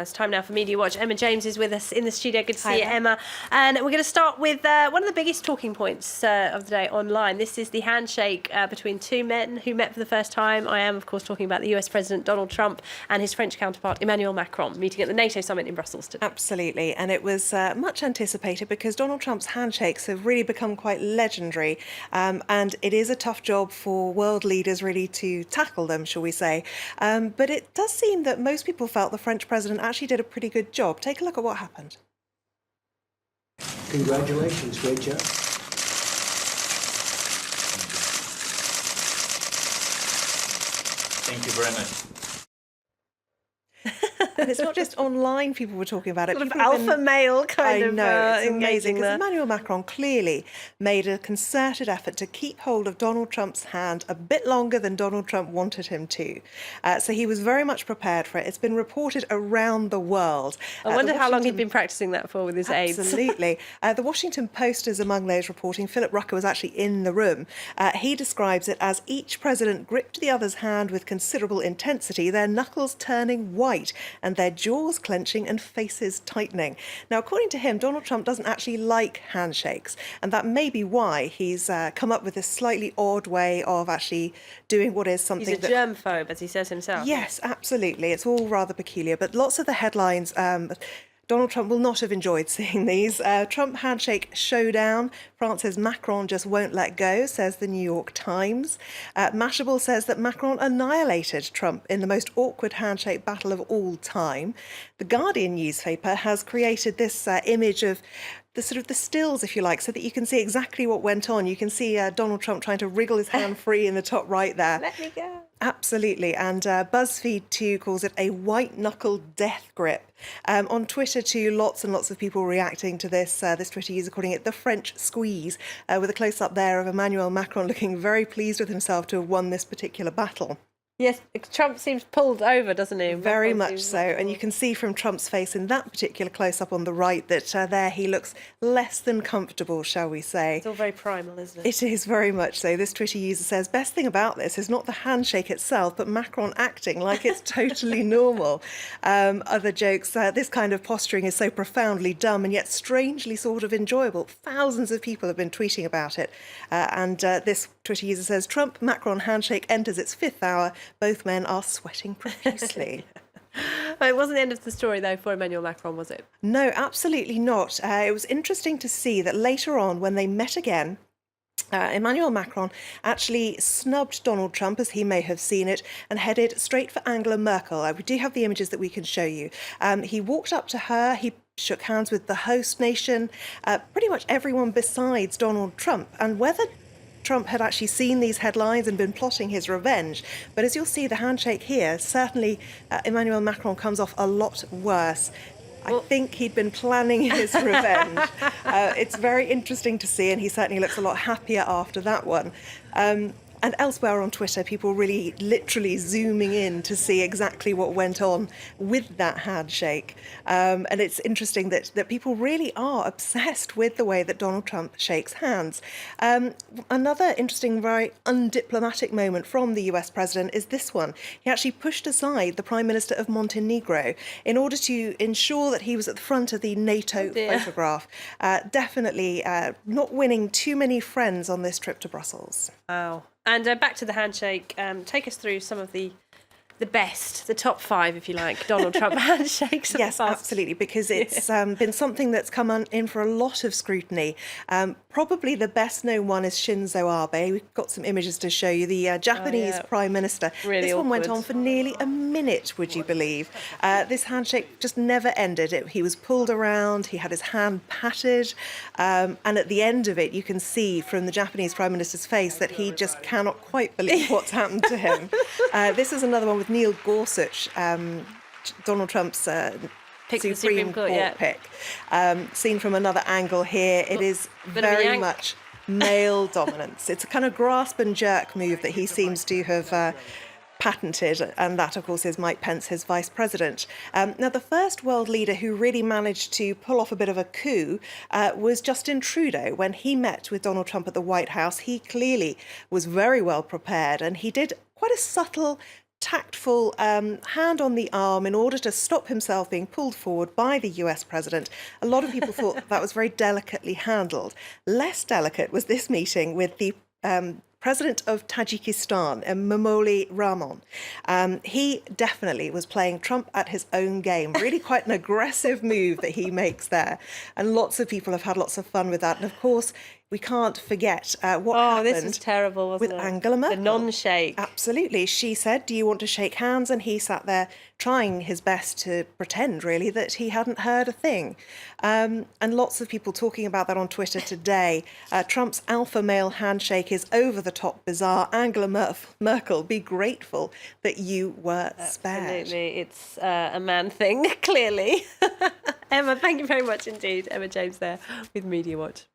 It's time now for MediaWatch. Emma James is with us in the studio. Good to see you, Emma. And we're going to start with one of the biggest talking points of the day online. This is the handshake between two men who met for the first time. I am, of course, talking about the US President Donald Trump and his French counterpart Emmanuel Macron, meeting at the NATO summit in Brussels today. Absolutely. And it was much anticipated because Donald Trump's handshakes have really become quite legendary. And it is a tough job for world leaders really to tackle them, shall we say. But it does seem that most people felt the French president actually did a pretty good job. Take a look at what happened. Congratulations, great job. Thank you very much. And it's not just online people were talking about it. Sort of alpha male kind of it's amazing. Because Emmanuel Macron clearly made a concerted effort to keep hold of Donald Trump's hand a bit longer than Donald Trump wanted him to. So he was very much prepared for it. It's been reported around the world. I wonder how long he'd been practicing that for with his aides. Absolutely. The Washington Post is among those reporting. Philip Rucker was actually in the room. He describes it as each president gripped the other's hand with considerable intensity, their knuckles turning white and their jaws clenching and faces tightening. Now, according to him, Donald Trump doesn't actually like handshakes, and that may be why he's come up with this slightly odd way of actually doing what is something He's a germphobe, as he says himself. Yes, absolutely. It's all rather peculiar, but lots of the headlines... Donald Trump will not have enjoyed seeing these. Trump handshake showdown. France's Macron just won't let go, says the New York Times. Mashable says that Macron annihilated Trump in the most awkward handshake battle of all time. The Guardian newspaper has created this image of the sort of the stills, if you like, so that you can see exactly what went on. You can see Donald Trump trying to wriggle his hand free in the top right there. Let me go. Absolutely. And BuzzFeed too calls it a white-knuckle death grip. On Twitter too, lots and lots of people reacting to this. This Twitter user calling it the French squeeze, with a close-up there of Emmanuel Macron looking very pleased with himself to have won this particular battle. Yes, Trump seems pulled over, doesn't he? Very much so. And you can see from Trump's face in that particular close-up on the right that there he looks less than comfortable, shall we say. It's all very primal, isn't it? It is very much so. This Twitter user says, best thing about this is not the handshake itself, but Macron acting like it's totally normal. Other jokes, this kind of posturing is so profoundly dumb and yet strangely sort of enjoyable. Thousands of people have been tweeting about it. And this Twitter user says, Trump-Macron handshake enters its fifth hour. Both men are sweating profusely. It wasn't the end of the story, though, for Emmanuel Macron, was it? No, absolutely not. It was interesting to see that later on, when they met again, Emmanuel Macron actually snubbed Donald Trump, as he may have seen it, and headed straight for Angela Merkel. We do have the images that we can show you. He walked up to her, he shook hands with the host nation, pretty much everyone besides Donald Trump. And whether Trump had actually seen these headlines and been plotting his revenge. But as you'll see, the handshake here, certainly Emmanuel Macron comes off a lot worse. I think he'd been planning his revenge. It's very interesting to see, and he certainly looks a lot happier after that one. And elsewhere on Twitter, people really literally zooming in to see exactly what went on with that handshake. And it's interesting that people really are obsessed with the way that Donald Trump shakes hands. Another interesting, very undiplomatic moment from the US president is this one. He actually pushed aside the Prime Minister of Montenegro in order to ensure that he was at the front of the NATO photograph. Definitely not winning too many friends on this trip to Brussels. Wow. And back to the handshake. Take us through some of the best, the top five, if you like, Donald Trump handshakes. Yes, absolutely, because it's been something that's come in for a lot of scrutiny. Probably the best known one is Shinzo Abe. We've got some images to show you. The Japanese Prime Minister. Really this one went awkward. on for nearly a minute, would you believe? This handshake just never ended. He was pulled around, he had his hand patted, and at the end of it, you can see from the Japanese Prime Minister's face that he just cannot quite believe what's happened to him. This is another one with Neil Gorsuch, Donald Trump's Supreme Court pick. Seen from another angle here, it is very much male dominance. It's a kind of grasp and jerk move that he seems to have patented, and that, of course, is Mike Pence, his vice president. Now, the first world leader who really managed to pull off a bit of a coup was Justin Trudeau. When he met with Donald Trump at the White House, he clearly was very well prepared, and he did quite a subtle tactful hand on the arm in order to stop himself being pulled forward by the US president. A lot of people thought that was very delicately handled. Less delicate was this meeting with the President of Tajikistan, Emomali Rahmon. He definitely was playing Trump at his own game. Really quite an aggressive move that he makes there. And lots of people have had lots of fun with that. And of course, we can't forget what happened this was terrible, wasn't with it? Angela Merkel. The non-shake. Absolutely. She said, "Do you want to shake hands?" And he sat there trying his best to pretend, really, that he hadn't heard a thing. And lots of people talking about that on Twitter today. Trump's alpha male handshake is over-the-top bizarre. Angela Merkel, be grateful that you were spared. Absolutely. It's a man thing, clearly. Emma, thank you very much indeed. Emma James there with Media Watch.